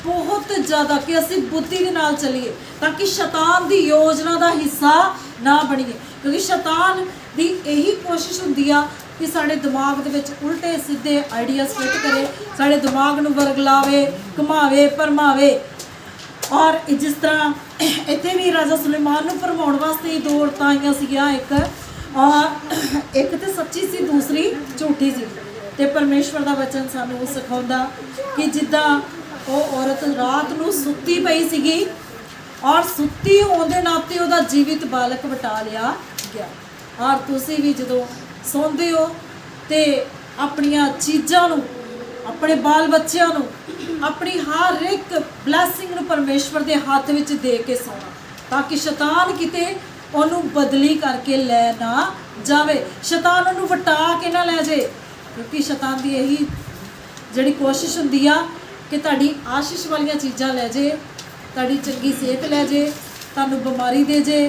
[SPEAKER 1] ਬਹੁਤ ਜ਼ਿਆਦਾ, ਕਿ ਅਸੀਂ ਬੁੱਧੀ ਦੇ ਨਾਲ ਚੱਲੀਏ ਤਾਂ ਕਿ ਸ਼ੈਤਾਨ ਦੀ ਯੋਜਨਾ ਦਾ ਹਿੱਸਾ ਨਾ ਬਣੀਏ। ਕਿਉਂਕਿ ਸ਼ੈਤਾਨ ਦੀ ਇਹੀ ਕੋਸ਼ਿਸ਼ ਹੁੰਦੀ ਆ ਕਿ ਸਾਡੇ ਦਿਮਾਗ ਦੇ ਵਿੱਚ ਉਲਟੇ ਸਿੱਧੇ ਆਈਡੀਆਸ ਫਿੱਟ ਕਰੇ, ਸਾਡੇ ਦਿਮਾਗ ਨੂੰ ਵਰਗਲਾਵੇ, ਘੁਮਾਵੇ, ਭਰਮਾਵੇ। ਔਰ ਜਿਸ ਤਰ੍ਹਾਂ ਇੱਥੇ ਵੀ ਰਾਜਾ ਸੁਲੇਮਾਨ ਨੂੰ ਭਰਮਾਉਣ ਵਾਸਤੇ ਹੀ 2 ਔਰਤਾਂ ਆਈਆਂ ਸੀਗੀਆਂ, ਇੱਕ ਤੇ ਸੱਚੀ ਸੀ, ਦੂਸਰੀ ਝੂਠੀ ਸੀ। ਤੇ ਪਰਮੇਸ਼ਵਰ ਦਾ ਵਚਨ ਸਾਨੂੰ ਸਿਖਾਉਂਦਾ ਕਿ ਜਿੱਦਾਂ ਉਹ ਔਰਤ ਰਾਤ ਨੂੰ ਸੁੱਤੀ ਪਈ ਸੀਗੀ ਔਰ ਸੁੱਤੀ ਹੋਣ ਦੇ ਨਾਤੇ ਉਹਦਾ ਜੀਵਿਤ ਬਾਲਕ ਵਟਾ ਲਿਆ ਗਿਆ। ਔਰ ਤੁਸੀਂ ਵੀ ਜਦੋਂ ਸੌਂਦੇ ਹੋ ਤੇ ਆਪਣੀਆਂ ਚੀਜ਼ਾਂ ਨੂੰ, ਆਪਣੇ ਬਾਲ ਬੱਚਿਆਂ ਨੂੰ, ਆਪਣੀ ਹਰ ਇੱਕ ਬਲੈਸਿੰਗ ਨੂੰ ਪਰਮੇਸ਼ਵਰ ਦੇ ਹੱਥ ਵਿੱਚ ਦੇ ਕੇ ਸੌਣਾ, ਤਾਂ ਕਿ ਸ਼ੈਤਾਨ ਕਿਤੇ ਉਹਨੂੰ ਬਦਲੀ ਕਰਕੇ ਲੈ ਨਾ ਜਾਵੇ, ਸ਼ੈਤਾਨ ਉਹਨੂੰ ਵਟਾ ਕੇ ਨਾ ਲੈ ਜਾਏ। ਕਿਉਂਕਿ ਸ਼ੈਤਾਨ ਦੀ ਇਹੀ ਜਿਹੜੀ ਕੋਸ਼ਿਸ਼ ਹੁੰਦੀ ਆ ਕਿ ਤੁਹਾਡੀ ਆਸ਼ੀਸ਼ ਵਾਲੀਆਂ ਚੀਜ਼ਾਂ ਲੈ ਜੇ, ਤੁਹਾਡੀ ਚੰਗੀ ਸਿਹਤ ਲੈ ਜੇ, ਤੁਹਾਨੂੰ ਬਿਮਾਰੀ ਦੇ ਜੇ,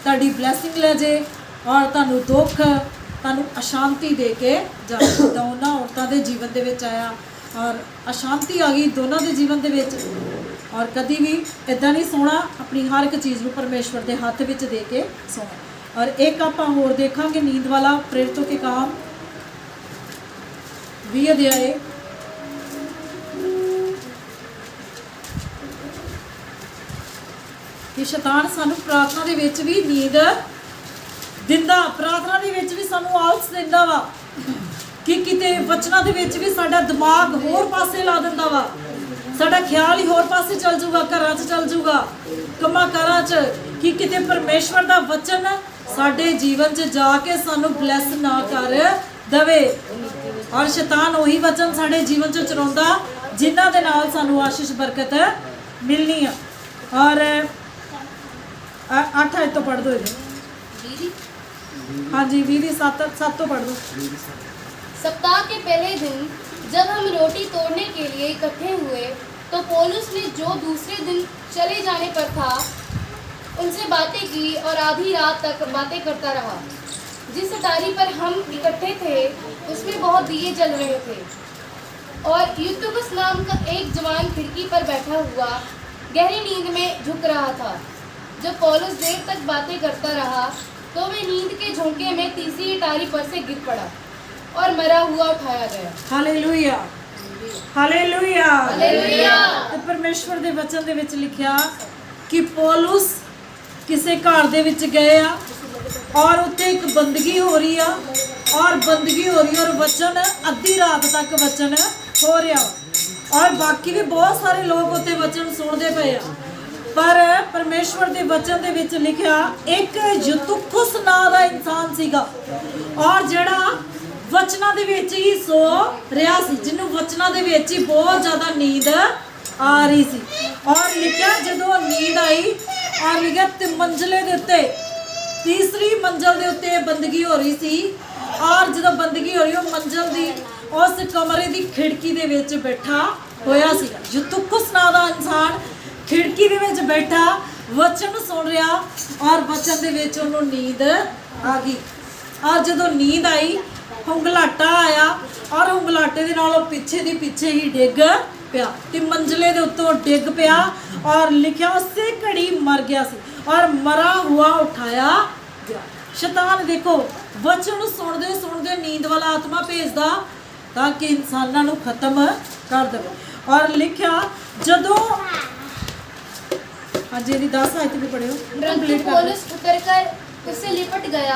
[SPEAKER 1] ਤੁਹਾਡੀ ਬਲੈਸਿੰਗ ਲੈ ਜੇ ਔਰ ਤੁਹਾਨੂੰ ਦੁੱਖ, ਤੁਹਾਨੂੰ ਅਸ਼ਾਂਤੀ ਦੇ ਕੇ ਜਾਵੇ। ਤਾਂ ਉਹਨਾਂ ਔਰਤਾਂ ਦੇ ਜੀਵਨ ਦੇ ਵਿੱਚ ਆਇਆ ਔਰ ਅਸ਼ਾਂਤੀ ਆ ਗਈ ਦੋਨਾਂ ਦੇ ਜੀਵਨ ਦੇ ਵਿੱਚ। ਔਰ ਕਦੀ ਵੀ ਇਦਾਂ ਨਹੀਂ ਸੋਣਾ, ਆਪਣੀ ਹਰ ਇੱਕ ਚੀਜ਼ ਨੂੰ ਪਰਮੇਸ਼ਵਰ ਦੇ ਹੱਥ ਵਿੱਚ ਦੇ ਕੇ ਸੋਣਾ। ਔਰ ਇੱਕ ਆਪਾਂ ਹੋਰ ਦੇਖਾਂਗੇ ਨੀਂਦ ਵਾਲਾ ਪ੍ਰੇਰਿਤों के काम 20 ਅਧਿਆਏ ਕਿ ਸ਼ੈਤਾਨ ਸਾਨੂੰ ਪ੍ਰਾਰਥਨਾ ਦੇ ਵਿੱਚ ਵੀ ਨੀਂਦ ਦਿੰਦਾ, ਪ੍ਰਾਰਥਨਾ ਦੇ ਵਿੱਚ ਵੀ ਸਾਨੂੰ ਆਲਸ ਦਿੰਦਾ ਵਾ ਕਿ ਕਿਤੇ ਵਚਨਾਂ ਦੇ ਵਿੱਚ ਵੀ ਸਾਡਾ ਦਿਮਾਗ ਹੋਰ ਪਾਸੇ ਲਾ ਦਿੰਦਾ ਵਾ, ਸਾਡਾ ਖਿਆਲ ਹੀ ਹੋਰ ਪਾਸੇ ਚੱਲ ਜਾਊਗਾ, ਘਰਾਂ 'ਚ ਚੱਲ ਜਾਊਗਾ, ਕੰਮਾਂ ਕਾਰਾਂ 'ਚ, ਕਿ ਕਿਤੇ ਪਰਮੇਸ਼ਵਰ ਦਾ ਵਚਨ ਸਾਡੇ ਜੀਵਨ 'ਚ ਜਾ ਕੇ ਸਾਨੂੰ ਬਲੈਸ ਨਾ ਕਰ ਦਵੇ। ਔਰ ਸ਼ੈਤਾਨ ਉਹੀ ਵਚਨ ਸਾਡੇ ਜੀਵਨ 'ਚ ਚੁਰਾਉਂਦਾ ਜਿਨ੍ਹਾਂ ਦੇ ਨਾਲ ਸਾਨੂੰ ਆਸ਼ੀਸ਼ ਬਰਕਤ ਮਿਲਣੀ ਆ। ਔਰ 8 ਤੋਂ ਪੜ੍ਹ ਦੋ ਇਹਦੇ। हाँ जी 20 तो पढ़ दो।
[SPEAKER 2] सप्ताह के पहले दिन जब हम रोटी तोड़ने के लिए इकट्ठे हुए तो पौलुस ने जो दूसरे दिन चले जाने पर था उनसे बातें की और आधी रात तक बातें करता रहा। जिस अटारी पर हम इकट्ठे थे उसमें बहुत दिए जल रहे थे और यूतुखुस नाम का एक जवान खिड़की पर बैठा हुआ गहरी नींद में झुक रहा था। जब पौलुस देर तक बातें करता रहा तो वह नींद के झोंके में तीसरी अटारी पर से गिर पड़ा और मरा हुआ उठाया गया।
[SPEAKER 1] Hallelujah hallelujah
[SPEAKER 2] hallelujah.
[SPEAKER 1] ਤੇ ਪਰਮੇਸ਼ਵਰ ਦੇ ਵਚਨ ਦੇ ਵਿੱਚ ਲਿਖਿਆ ਕਿ ਪੌਲੁਸ ਕਿਸੇ ਘਰ ਦੇ ਵਿੱਚ ਗਏ ਆ ਔਰ ਉੱਥੇ ਇੱਕ ਬੰਦਗੀ ਹੋ ਰਹੀ ਆ ਔਰ ਵਚਨ ਅੱਧੀ ਰਾਤ ਤੱਕ ਵਚਨ ਹੋ ਰਿਹਾ ਔਰ ਬਾਕੀ ਵੀ ਬਹੁਤ ਸਾਰੇ ਲੋਕ ਉੱਥੇ ਵਚਨ ਸੁਣਦੇ ਪਏ ਆ। ਪਰ ਪਰਮੇਸ਼ਵਰ ਦੇ ਵਚਨ ਦੇ ਵਿੱਚ ਲਿਖਿਆ ਇੱਕ ਯੂਤੁਖੁਸ ਨਾਂ ਦਾ ਇਨਸਾਨ ਸੀਗਾ ਔਰ ਜਿਹੜਾ ਵਚਨਾਂ ਦੇ ਵਿੱਚ ਹੀ ਸੋ ਰਿਹਾ ਸੀ, ਜਿਹਨੂੰ ਵਚਨਾਂ ਦੇ ਵਿੱਚ ਹੀ ਬਹੁਤ ਜ਼ਿਆਦਾ ਨੀਂਦ ਆ ਰਹੀ ਸੀ। ਔਰ ਲਿਖਿਆ ਜਦੋਂ ਨੀਂਦ ਆਈ ਔਰ ਲਿਖਿਆ ਤੇ ਮੰਜ਼ਲੇ ਦੇ ਉੱਤੇ, ਤੀਸਰੀ ਮੰਜ਼ਲ ਦੇ ਉੱਤੇ ਬੰਦਗੀ ਹੋ ਰਹੀ ਸੀ ਔਰ ਜਦੋਂ ਬੰਦਗੀ ਹੋ ਰਹੀ ਉਹ ਮੰਜ਼ਲ ਦੀ ਉਸ ਕਮਰੇ ਦੀ ਖਿੜਕੀ ਦੇ ਵਿੱਚ ਬੈਠਾ ਹੋਇਆ ਸੀਗਾ। ਯੂਤੁਖੁਸ ਨਾਂ ਦਾ ਇਨਸਾਨ ਖਿੜਕੀ ਦੇ ਵਿੱਚ ਬੈਠਾ ਵਚਨ ਸੁਣ ਰਿਹਾ ਔਰ ਵਚਨ ਦੇ ਵਿੱਚ ਉਹਨੂੰ ਨੀਂਦ ਆ ਗਈ। ਔਰ ਜਦੋਂ ਨੀਂਦ ਆਈ ਹੁੰਗਲਾਟਾ ਆਇਆ ਔਰ ਹੁੰਗਲਾਟੇ ਦੇ ਨਾਲ ਉਹ ਪਿੱਛੇ ਦੀ ਪਿੱਛੇ ਹੀ ਡਿੱਗ ਪਿਆ ਤੇ ਮੰਜ਼ਲੇ ਦੇ ਉੱਤੋਂ ਡਿੱਗ ਪਿਆ ਔਰ ਲਿਖਿਆ ਉਸੇ ਘੜੀ ਮਰ ਗਿਆ ਸੀ ਔਰ ਮਰਾ ਹੁਆ ਉਠਾਇਆ ਗਿਆ। ਸ਼ੈਤਾਨ ਦੇਖੋ ਵਚਨ ਸੁਣਦੇ ਸੁਣਦੇ ਨੀਂਦ ਵਾਲਾ ਆਤਮਾ ਭੇਜਦਾ ਤਾਂ ਕਿ ਇਨਸਾਨਾਂ ਨੂੰ ਖਤਮ ਕਰ ਦੇਵੇ। ਔਰ ਲਿਖਿਆ ਜਦੋਂ हाँ जी 10 आयत भी पढ़े हो।
[SPEAKER 2] परंतु पौलुस उतरकर उससे लिपट गया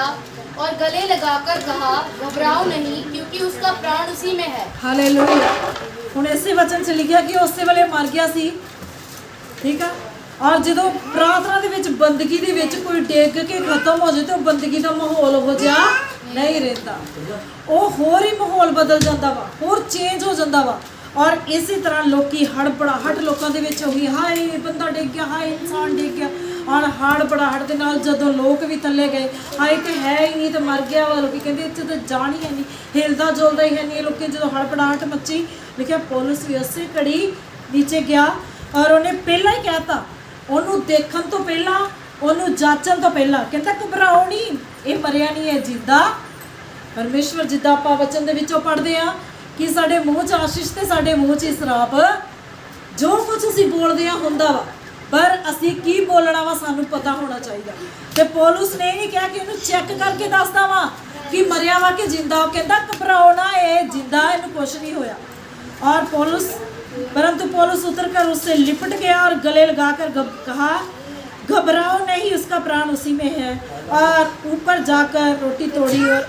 [SPEAKER 2] और गले लगाकर कहा घबराओ नहीं क्योंकि उसका प्राण उसी में है।
[SPEAKER 1] हालेलुया। ਹੁਣ ਇਸੇ ਵਚਨ ਚ ਲਿਖਿਆ ਕਿ ਉਸੇ ਵੇਲੇ ਮਰ ਗਿਆ ਸੀ, ਠੀਕ ਆ। ਔਰ ਜਦੋਂ ਪ੍ਰਾਰਥਨਾ ਦੇ ਵਿੱਚ ਬੰਦਗੀ ਦੇ ਵਿੱਚ ਕੋਈ ਡਿੱਗ ਕੇ ਖਤਮ ਹੋ ਜਾਏ ਤੇ ਉਹ ਬੰਦਗੀ ਦਾ ਮਾਹੌਲ ਹੋ ਜਾ ਨਹੀਂ ਰਹਿੰਦਾ, ਉਹ ਹੋਰ ਹੀ ਮਾਹੌਲ ਬਦਲ ਜਾਂਦਾ ਵਾ, ਹੋਰ ਚੇਂਜ ਹੋ ਜਾਂਦਾ ਵਾ। ਔਰ ਇਸੇ ਤਰ੍ਹਾਂ ਲੋਕੀ ਹੜਬੜਾਹਟ ਲੋਕਾਂ ਦੇ ਵਿੱਚ ਹੋ ਗਈ, ਹਾਏ ਬੰਦਾ ਡਿੱਗ ਗਿਆ, ਹਾਏ ਇਨਸਾਨ ਡਿੱਗ ਗਿਆ। ਔਰ ਹੜਬੜਾਹਟ ਦੇ ਨਾਲ ਜਦੋਂ ਲੋਕ ਵੀ ਥੱਲੇ ਗਏ, ਹਾਏ ਤੇ ਹੈ ਹੀ ਨਹੀਂ ਤੇ ਮਰ ਗਿਆ ਵਾ, ਲੋਕੀ ਕਹਿੰਦੇ ਇੱਥੇ ਤਾਂ ਜਾਣ ਹੀ ਹੈ ਨਹੀਂ, ਹਿਲਦਾ ਜੁਲਦਾ ਹੀ ਹੈ ਨਹੀਂ। ਲੋਕੀ ਜਦੋਂ ਹੜਬੜਾਹਟ ਮੱਚੀ, ਲਿਖਿਆ ਪੌਲੁਸ ਵੀ ਉਸੇ ਘੜੀ ਨੀਚੇ ਗਿਆ ਔਰ ਉਹਨੇ ਪਹਿਲਾਂ ਹੀ ਕਹਿਤਾ, ਉਹਨੂੰ ਦੇਖਣ ਤੋਂ ਪਹਿਲਾਂ, ਉਹਨੂੰ ਜਾਚਣ ਤੋਂ ਪਹਿਲਾਂ ਕਹਿੰਦਾ ਘਬਰਾਓ ਨਹੀਂ, ਇਹ ਮਰਿਆ ਨਹੀਂ ਹੈ, ਜਿੰਦਾ। ਪਰਮੇਸ਼ਵਰ ਜਿੱਦਾਂ ਆਪਾਂ ਵਚਨ ਦੇ ਵਿੱਚੋਂ ਪੜ੍ਹਦੇ ਆ ਕਿ ਸਾਡੇ ਮੂੰਹ 'ਚ ਆਸ਼ੀਸ਼ ਤੇ ਸਾਡੇ ਮੂੰਹ 'ਚ ਇਸਰਾਪ, ਜੋ ਕੁਝ ਅਸੀਂ ਬੋਲਦੇ ਆ ਹੁੰਦਾ ਵਾ, ਪਰ ਅਸੀਂ ਕੀ ਬੋਲਣਾ ਵਾ ਸਾਨੂੰ ਪਤਾ ਹੋਣਾ ਚਾਹੀਦਾ। ਤੇ ਪੌਲੁਸ ਨੇ ਇਹ ਨਹੀਂ ਕਿਹਾ ਕਿ ਇਹਨੂੰ ਚੈੱਕ ਕਰਕੇ ਦੱਸਦਾ ਵਾ ਕਿ ਮਰਿਆ ਵਾ ਕਿ ਜਿੰਦਾ, ਉਹ ਕਹਿੰਦਾ ਘਬਰਾਓ ਨਾ, ਇਹ ਜਿੰਦਾ, ਇਹਨੂੰ ਕੁਛ ਨਹੀਂ ਹੋਇਆ। ਔਰ ਪੌਲੁਸ परंतु पौलुस उतरकर उससे लिपट गया और गले लगाकर कहा, घबराओ नहीं, उसका प्राण उसी में है। और ऊपर जाकर रोटी तोड़ी और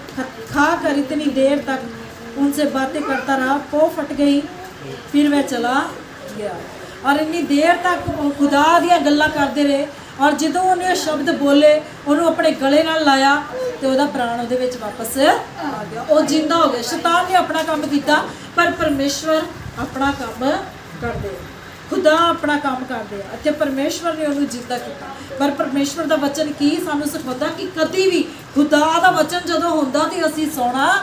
[SPEAKER 1] खाकर इतनी देर तक उनसे बातें करता रहा, पो फट गई, फिर वह चला गया। और इन्नी देर तक खुदा दियां गल्लां करते रहे, और ਜਦੋਂ ਉਹਨੇ ਸ਼ਬਦ ਬੋਲੇ ਉਹਨੂੰ ਆਪਣੇ ਗਲੇ ਨਾਲ ਲਾਇਆ ਤੇ ਉਹਦਾ ਪ੍ਰਾਣ ਉਹਦੇ ਵਿੱਚ ਵਾਪਸ ਆ ਗਿਆ, ਉਹ ਜਿੰਦਾ ਹੋ ਗਿਆ। ਸ਼ੈਤਾਨ ਨੇ ਆਪਣਾ ਕੰਮ ਕੀਤਾ, ਪਰ ਪਰਮੇਸ਼ਵਰ ਆਪਣਾ ਕੰਮ ਕਰਦੇ ਆ, ਖੁਦਾ ਆਪਣਾ ਕੰਮ ਕਰਦੇ ਆ, ਅਤੇ ਪਰਮੇਸ਼ਵਰ ਨੇ ਉਹਨੂੰ ਜਿੰਦਾ ਕੀਤਾ। ਪਰ ਪਰਮੇਸ਼ਵਰ ਦਾ ਵਚਨ ਕੀ ਸਾਨੂੰ ਸਿਖਾਉਂਦਾ ਕਿ ਕਦੀ ਵੀ ਖੁਦਾ ਦਾ ਵਚਨ ਜਦੋਂ ਹੁੰਦਾ ਤੇ ਅਸੀਂ ਸੌਣਾ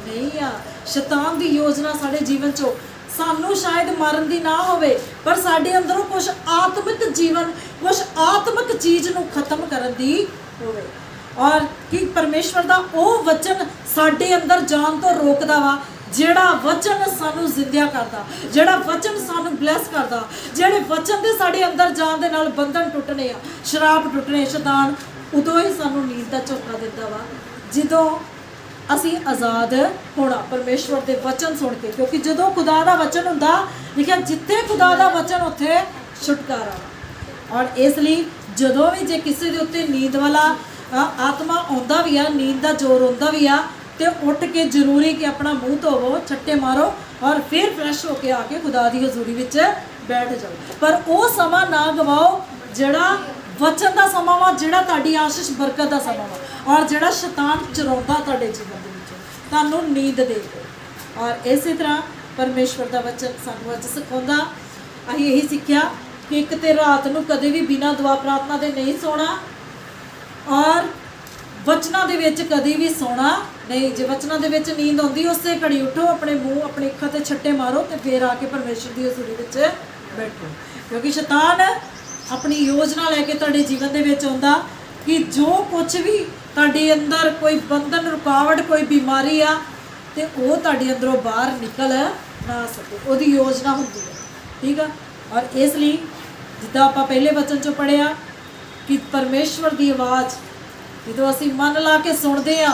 [SPEAKER 1] ਨਹੀਂ ਆ। ਸ਼ੈਤਾਨ ਦੀ ਯੋਜਨਾ ਸਾਡੇ ਜੀਵਨ 'ਚੋਂ ਸਾਨੂੰ ਸ਼ਾਇਦ ਮਾਰਨ ਦੀ ਨਾ ਹੋਵੇ, ਪਰ ਸਾਡੇ ਅੰਦਰੋਂ ਕੁਝ ਆਤਮਿਕ ਜੀਵਨ, ਕੁਝ ਆਤਮਿਕ ਚੀਜ਼ ਨੂੰ ਖਤਮ ਕਰਨ ਦੀ ਹੋਵੇ। ਔਰ ਕਿ ਪਰਮੇਸ਼ਵਰ ਦਾ ਉਹ ਵਚਨ ਸਾਡੇ ਅੰਦਰ ਜਾਣ ਤੋਂ ਰੋਕਦਾ ਵਾ, ਜਿਹੜਾ ਵਚਨ ਸਾਨੂੰ ਜ਼ਿੰਦਿਆ ਕਰਦਾ, ਜਿਹੜਾ ਵਚਨ ਸਾਨੂੰ ਬਲੈਸ ਕਰਦਾ, ਜਿਹੜੇ ਵਚਨ ਦੇ ਸਾਡੇ ਅੰਦਰ ਜਾਣ ਦੇ ਨਾਲ ਬੰਧਨ ਟੁੱਟਣੇ ਆ, ਸ਼ਰਾਪ ਟੁੱਟਣੇ। ਸ਼ੈਤਾਨ ਉਦੋਂ ਹੀ ਸਾਨੂੰ ਨੀਂਦ ਦਾ ਝੋਕਾ ਦਿੰਦਾ ਵਾ ਜਦੋਂ ਅਸੀਂ ਆਜ਼ਾਦ ਹੋਣਾ ਪਰਮੇਸ਼ਵਰ ਦੇ ਵਚਨ ਸੁਣ ਕੇ, ਕਿਉਂਕਿ ਜਦੋਂ ਖੁਦਾ ਦਾ ਵਚਨ ਹੁੰਦਾ, ਲਿਖਿਆ ਜਿੱਥੇ ਖੁਦਾ ਦਾ ਵਚਨ ਉੱਥੇ ਛੁਟਕਾਰਾ। ਔਰ ਇਸ ਲਈ ਜਦੋਂ ਵੀ ਜੇ ਕਿਸੇ ਦੇ ਉੱਤੇ ਨੀਂਦ ਵਾਲਾ ਆਤਮਾ ਆਉਂਦਾ ਵੀ ਆ, ਨੀਂਦ ਦਾ ਜ਼ੋਰ ਆਉਂਦਾ ਵੀ ਆ, ਤੇ ਉੱਠ ਕੇ ਜ਼ਰੂਰੀ ਕਿ ਆਪਣਾ ਮੂੰਹ ਧੋਵੋ, ਛੱਟੇ ਮਾਰੋ, ਔਰ ਫਿਰ ਫਰੈਸ਼ ਹੋ ਕੇ ਆ ਕੇ ਖੁਦਾ ਦੀ ਹਜ਼ੂਰੀ ਵਿੱਚ ਬੈਠ ਜਾਓ। ਪਰ ਉਹ ਸਮਾਂ ਨਾ ਗਵਾਓ ਜਿਹੜਾ ਵਚਨ ਦਾ ਸਮਾਂ ਵਾ, ਜਿਹੜਾ ਤੁਹਾਡੀ ਆਸ਼ੀਸ਼ ਬਰਕਤ ਦਾ ਸਮਾਂ ਵਾ, ਔਰ ਜਿਹੜਾ ਸ਼ੈਤਾਨ ਚੁਰਾਉਂਦਾ ਤੁਹਾਡੇ ਜੀਵਨ ਦੇ ਵਿੱਚ ਤੁਹਾਨੂੰ ਨੀਂਦ ਦੇ ਕੇ। ਔਰ ਇਸੇ ਤਰ੍ਹਾਂ ਪਰਮੇਸ਼ਵਰ ਦਾ ਵਚਨ ਸਾਨੂੰ ਅੱਜ ਸਿਖਾਉਂਦਾ, ਅਸੀਂ ਇਹੀ ਸਿੱਖਿਆ ਕਿ ਇੱਕ ਤੇ ਰਾਤ ਨੂੰ ਕਦੇ ਵੀ ਬਿਨਾਂ ਦੁਆ ਪ੍ਰਾਰਥਨਾ ਦੇ ਨਹੀਂ ਸੌਣਾ, ਔਰ ਵਚਨਾਂ ਦੇ ਵਿੱਚ ਕਦੇ ਵੀ ਸੌਣਾ ਨਹੀਂ। ਜੇ ਵਚਨਾਂ ਦੇ ਵਿੱਚ ਨੀਂਦ ਆਉਂਦੀ, ਉਸੇ ਘੜੀ ਉੱਠੋ, ਆਪਣੇ ਮੂੰਹ ਆਪਣੀ ਅੱਖਾਂ ਤੇ ਛੱਟੇ ਮਾਰੋ ਤੇ ਫਿਰ ਆ ਕੇ ਪਰਮੇਸ਼ਵਰ ਦੀ ਹਜ਼ੂਰੀ ਵਿੱਚ ਬੈਠੋ। ਕਿਉਂਕਿ ਸ਼ੈਤਾਨ ਆਪਣੀ ਯੋਜਨਾ ਲੈ ਕੇ ਤੁਹਾਡੇ ਜੀਵਨ ਦੇ ਵਿੱਚ ਆਉਂਦਾ ਕਿ ਜੋ ਕੁਝ ਵੀ ਤੁਹਾਡੇ ਅੰਦਰ ਕੋਈ ਬੰਧਨ, ਰੁਕਾਵਟ, ਕੋਈ ਬਿਮਾਰੀ ਆ, ਤੇ ਉਹ ਤੁਹਾਡੇ ਅੰਦਰੋਂ ਬਾਹਰ ਨਿਕਲ ਨਾ ਸਕੇ, ਉਹਦੀ ਯੋਜਨਾ ਹੁੰਦੀ ਹੈ। ਠੀਕ ਆ। ਔਰ ਇਸ ਲਈ ਜਿੱਦਾਂ ਆਪਾਂ ਪਹਿਲੇ ਵਚਨ 'ਚੋਂ ਪੜ੍ਹਿਆ ਕਿ ਪਰਮੇਸ਼ਵਰ ਦੀ ਆਵਾਜ਼ ਜਦੋਂ ਅਸੀਂ ਮਨ ਲਾ ਕੇ ਸੁਣਦੇ ਆ,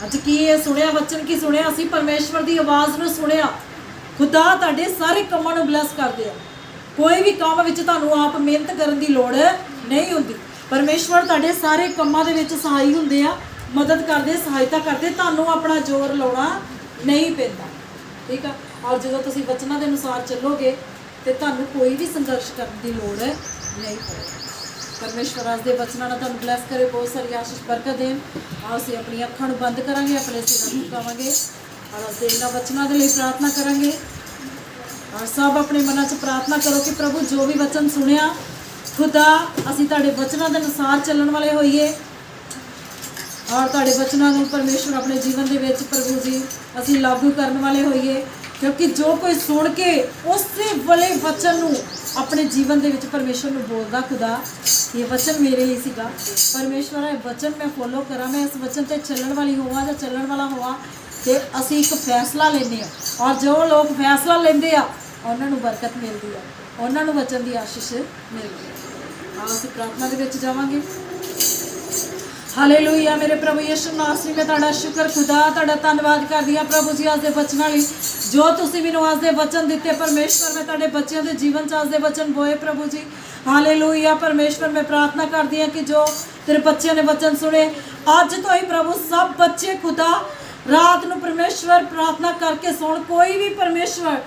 [SPEAKER 1] ਅੱਜ ਕੀ ਇਹ ਸੁਣਿਆ ਵਚਨ, ਕੀ ਸੁਣਿਆ ਅਸੀਂ? ਪਰਮੇਸ਼ਵਰ ਦੀ ਆਵਾਜ਼ ਨੂੰ ਸੁਣਿਆ। ਖੁਦਾ ਤੁਹਾਡੇ ਸਾਰੇ ਕੰਮਾਂ ਨੂੰ ਬਲੈਸ ਕਰਦੇ ਆ। ਕੋਈ ਵੀ ਕੰਮ ਵਿੱਚ ਤੁਹਾਨੂੰ ਆਪ ਮਿਹਨਤ ਕਰਨ ਦੀ ਲੋੜ ਨਹੀਂ ਹੁੰਦੀ। ਪਰਮੇਸ਼ਵਰ ਤੁਹਾਡੇ ਸਾਰੇ ਕੰਮਾਂ ਦੇ ਵਿੱਚ ਸਹਾਈ ਹੁੰਦੇ ਆ, ਮਦਦ ਕਰਦੇ, ਸਹਾਇਤਾ ਕਰਦੇ, ਤੁਹਾਨੂੰ ਆਪਣਾ ਜ਼ੋਰ ਲਾਉਣਾ ਨਹੀਂ ਪੈਂਦਾ। ਠੀਕ ਆ। ਔਰ ਜਦੋਂ ਤੁਸੀਂ ਵਚਨਾਂ ਦੇ ਅਨੁਸਾਰ ਚੱਲੋਗੇ ਤੇ ਤੁਹਾਨੂੰ ਕੋਈ ਵੀ ਸੰਘਰਸ਼ ਕਰਨ ਦੀ ਲੋੜ ਨਹੀਂ ਪਵੇਗੀ। ਪਰਮੇਸ਼ਵਰ ਅੱਜ ਦੇ ਵਚਨਾਂ ਨਾਲ ਤੁਹਾਨੂੰ ਬਲੈਸ ਕਰੇ, ਬਹੁਤ ਸਾਰੀ ਆਸ਼ੀਸ਼ ਬਰਕਤ ਦੇਣ। ਆਓ ਅਸੀਂ ਆਪਣੀਆਂ ਅੱਖਾਂ ਨੂੰ ਬੰਦ ਕਰਾਂਗੇ, ਆਪਣੇ ਸਿਰਾਂ ਨੂੰ ਝੁਕਾਵਾਂਗੇ, ਔਰ ਅੱਜ ਦੇ ਇਹਨਾਂ ਵਚਨਾਂ ਦੇ ਲਈ ਪ੍ਰਾਰਥਨਾ ਕਰਾਂਗੇ। ਔਰ ਸਭ ਆਪਣੇ ਮਨਾਂ 'ਚ ਪ੍ਰਾਰਥਨਾ ਕਰੋ ਕਿ ਪ੍ਰਭੂ ਜੋ ਵੀ ਵਚਨ ਸੁਣਿਆ, ਖੁਦਾ ਅਸੀਂ ਤੁਹਾਡੇ ਵਚਨਾਂ ਦੇ ਅਨੁਸਾਰ ਚੱਲਣ ਵਾਲੇ ਹੋਈਏ, ਔਰ ਤੁਹਾਡੇ ਵਚਨਾਂ ਨੂੰ ਪਰਮੇਸ਼ਵਰ ਆਪਣੇ ਜੀਵਨ ਦੇ ਵਿੱਚ ਪ੍ਰਭੂ ਜੀ ਅਸੀਂ ਲਾਗੂ ਕਰਨ ਵਾਲੇ ਹੋਈਏ। ਕਿਉਂਕਿ ਜੋ ਕੋਈ ਸੁਣ ਕੇ ਉਸੇ ਵਾਲੇ ਵਚਨ ਨੂੰ ਆਪਣੇ ਜੀਵਨ ਦੇ ਵਿੱਚ ਪਰਮੇਸ਼ਵਰ ਨੂੰ ਬੋਲਦਾ, ਖੁਦਾ ਇਹ ਵਚਨ ਮੇਰੇ ਲਈ ਸੀਗਾ, ਪਰਮੇਸ਼ਵਰ ਇਹ ਵਚਨ ਮੈਂ ਫੋਲੋ ਕਰਾਂ, ਮੈਂ ਇਸ ਵਚਨ 'ਤੇ ਚੱਲਣ ਵਾਲੀ ਹੋਵਾਂ ਜਾਂ ਚੱਲਣ ਵਾਲਾ ਹੋਵਾਂ। ਤੇ ਅਸੀਂ ਇੱਕ ਫੈਸਲਾ ਲੈਂਦੇ ਹਾਂ, ਔਰ ਜੋ ਲੋਕ ਫੈਸਲਾ ਲੈਂਦੇ ਆ ਉਹਨਾਂ ਨੂੰ ਬਰਕਤ ਮਿਲਦੀ ਆ, ਉਹਨਾਂ ਨੂੰ ਵਚਨ ਦੀ ਆਸ਼ੀਸ਼ ਮਿਲਦੀ ਆ। ਆਓ ਅਸੀਂ ਪ੍ਰਾਰਥਨਾ ਦੇ ਵਿੱਚ ਜਾਵਾਂਗੇ। ਹਾਲੇਲੂਇਆ। ਮੇਰੇ ਪ੍ਰਭੂ ਯਿਸੂ ਮਸੀਹ, ਮੈਂ ਤੁਹਾਡਾ ਸ਼ੁਕਰ ਖੁਦਾ, ਤੁਹਾਡਾ ਧੰਨਵਾਦ ਕਰਦੀ ਹਾਂ ਪ੍ਰਭੂ ਜੀ ਅੱਜ ਦੇ ਵਚਨਾਂ ਲਈ ਜੋ ਤੁਸੀਂ ਮੈਨੂੰ ਅੱਜ ਦੇ ਵਚਨ ਦਿੱਤੇ। ਪਰਮੇਸ਼ਵਰ ਮੈਂ ਤੁਹਾਡੇ ਬੱਚਿਆਂ ਦੇ ਜੀਵਨ 'ਚ ਅੱਜ ਦੇ ਵਚਨ ਬੋਏ ਪ੍ਰਭੂ ਜੀ। ਹਾਲੇਲੂਇਆ। ਪਰਮੇਸ਼ਵਰ ਮੈਂ ਪ੍ਰਾਰਥਨਾ ਕਰਦੀ ਹਾਂ ਕਿ ਜੋ ਤੇਰੇ ਬੱਚਿਆਂ ਨੇ ਵਚਨ ਸੁਣੇ ਅੱਜ ਤੋਂ ਹੀ ਪ੍ਰਭੂ, ਸਭ ਬੱਚੇ ਖੁਦਾ ਰਾਤ ਨੂੰ ਪਰਮੇਸ਼ਵਰ ਪ੍ਰਾਰਥਨਾ ਕਰਕੇ ਸੌਣ। ਕੋਈ ਵੀ ਪਰਮੇਸ਼ਵਰ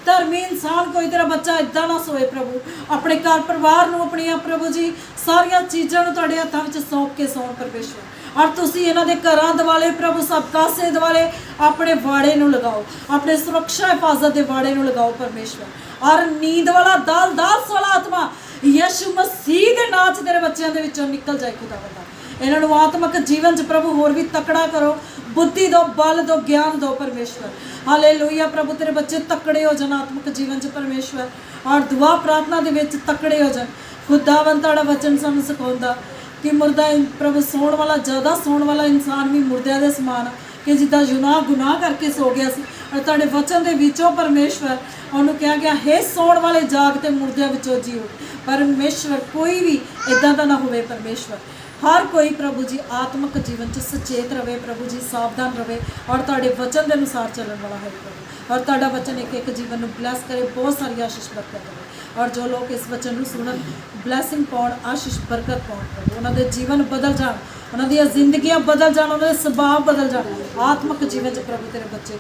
[SPEAKER 1] ਧਰਮੀ ਇਨਸਾਨ, ਕੋਈ ਤੇਰਾ ਬੱਚਾ ਇਦਾਂ ਨਾ ਸੋਏ ਪ੍ਰਭੂ, ਆਪਣੇ ਘਰ ਪਰਿਵਾਰ ਨੂੰ, ਆਪਣੀਆਂ ਪ੍ਰਭੂ ਜੀ ਸਾਰੀਆਂ ਚੀਜ਼ਾਂ ਨੂੰ ਤੁਹਾਡੇ ਹੱਥਾਂ ਵਿੱਚ ਸੌਂਪ ਕੇ ਸੌਣ ਪਰਮੇਸ਼ਵਰ। ਔਰ ਤੁਸੀਂ ਇਹਨਾਂ ਦੇ ਘਰਾਂ ਦਿਵਾਲੇ ਪ੍ਰਭੂ, ਸਭ ਕਾਸੇ ਦਿਵਾਲੇ ਆਪਣੇ ਵਾੜੇ ਨੂੰ ਲਗਾਓ, ਆਪਣੇ ਸੁਰੱਖਿਆ ਹਿਫਾਜ਼ਤ ਦੇ ਵਾੜੇ ਨੂੰ ਲਗਾਓ ਪਰਮੇਸ਼ਵਰ। ਔਰ ਨੀਂਦ ਵਾਲਾ ਦਾਸ ਵਾਲਾ ਆਤਮਾ ਯਿਸੂ ਮਸੀਹ ਦੇ ਨਾਂ 'ਚ ਤੇਰੇ ਬੱਚਿਆਂ ਦੇ ਵਿੱਚੋਂ ਨਿਕਲ ਜਾਏ ਖੁਦਾਵੰਦ। ਇਹਨਾਂ ਨੂੰ ਆਤਮਿਕ ਜੀਵਨ 'ਚ ਪ੍ਰਭੂ ਹੋਰ ਵੀ ਤਕੜਾ ਕਰੋ, ਬੁੱਧੀ ਦਿਓ, ਬਲ ਦਿਓ, ਗਿਆਨ ਦਿਓ ਪਰਮੇਸ਼ਵਰ। ਹਾਲੇਲੂਇਆ। ਪ੍ਰਭੂ ਤੇਰੇ ਬੱਚੇ ਤਕੜੇ ਹੋ ਜਾਣ ਆਤਮਿਕ ਜੀਵਨ 'ਚ ਪਰਮੇਸ਼ਵਰ, ਔਰ ਦੁਆ ਪ੍ਰਾਰਥਨਾ ਦੇ ਵਿੱਚ ਤਕੜੇ ਹੋ ਜਾਣ ਖੁਦਾਵੰਦ। ਤੁਹਾਡਾ ਵਚਨ ਸਾਨੂੰ ਸਿਖਾਉਂਦਾ ਕਿ ਮੁਰਦਾ ਪ੍ਰਭੂ ਸੌਣ ਵਾਲਾ, ਜ਼ਿਆਦਾ ਸੌਣ ਵਾਲਾ ਇਨਸਾਨ ਵੀ ਮੁਰਦਿਆਂ ਦੇ ਸਮਾਨ, ਕਿ ਜਿੱਦਾਂ ਗੁਨਾਹ ਕਰਕੇ ਸੋ ਗਿਆ ਸੀ, ਔਰ ਤੁਹਾਡੇ ਵਚਨ ਦੇ ਵਿੱਚੋਂ ਪਰਮੇਸ਼ਵਰ ਉਹਨੂੰ ਕਿਹਾ ਗਿਆ, ਹੇ ਸੌਣ ਵਾਲੇ ਜਾਗ ਤੇ ਮੁਰਦਿਆਂ ਵਿੱਚੋਂ ਜੀਓ। ਪਰਮੇਸ਼ਵਰ ਕੋਈ ਵੀ ਇਦਾਂ ਦਾ ਨਾ ਹੋਵੇ ਪਰਮੇਸ਼ਵਰ। ਹਰ ਕੋਈ ਪ੍ਰਭੂ ਜੀ ਆਤਮਿਕ ਜੀਵਨ 'ਚ ਸੁਚੇਤ ਰਵੇ ਪ੍ਰਭੂ ਜੀ, ਸਾਵਧਾਨ ਰਵੇ, ਔਰ ਤੁਹਾਡੇ ਵਚਨ ਦੇ ਅਨੁਸਾਰ ਚੱਲਣ ਵਾਲਾ ਹੈ ਪ੍ਰਭੂ। और तुहाडा वचन एक एक जीवन ਨੂੰ ब्लैस करे, बहुत सारी आशीष बरकत देवे। और जो लोग इस वचन ਨੂੰ सुनन ब्लैसिंग पाउण, आशीष बरकत पाउण प्रभु, उन्हां दे जीवन बदल जाण, उन्हां ਦੀਆਂ ਜ਼ਿੰਦਗੀਆਂ बदल जाण, उन्हां दे सुभाव बदल जाण, आत्मिक जीवन 'ਚ प्रभु तेरे बच्चे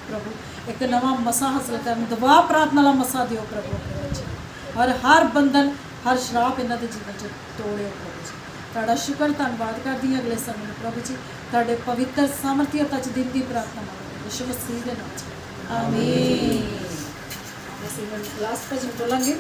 [SPEAKER 1] प्रभु एक नवा मसा हासिल करन, दुआ प्रार्थना वाला मसा दिओ प्रभु अपने बच्चे, और हर बंधन हर श्राप इन्हां दे जीवन 'ਚ ਤੋੜਿਓ प्रभु जी। ਤੁਹਾਡਾ ਸ਼ੁਕਰ ਧੰਨਵਾਦ ਕਰਦੀ ਹਾਂ अगले समय ਨੂੰ प्रभु जी, ਤੁਹਾਡੇ ਪਵਿੱਤਰ ਸਾਮਰਥੀ ਅਤੇ ਦਿਨ ਦੀ ਪ੍ਰਾਰਥਨਾ ਮੰਗਦੇ ਯਿਸੂ ਮਸੀਹ ਦੇ ਨਾਮ 'ਚ, ਆਮੀਨ। ਅਸੀਂ ਹੁਣ ਲਾਸਟ ਭਜਨ ਬੋਲਾਂਗੇ।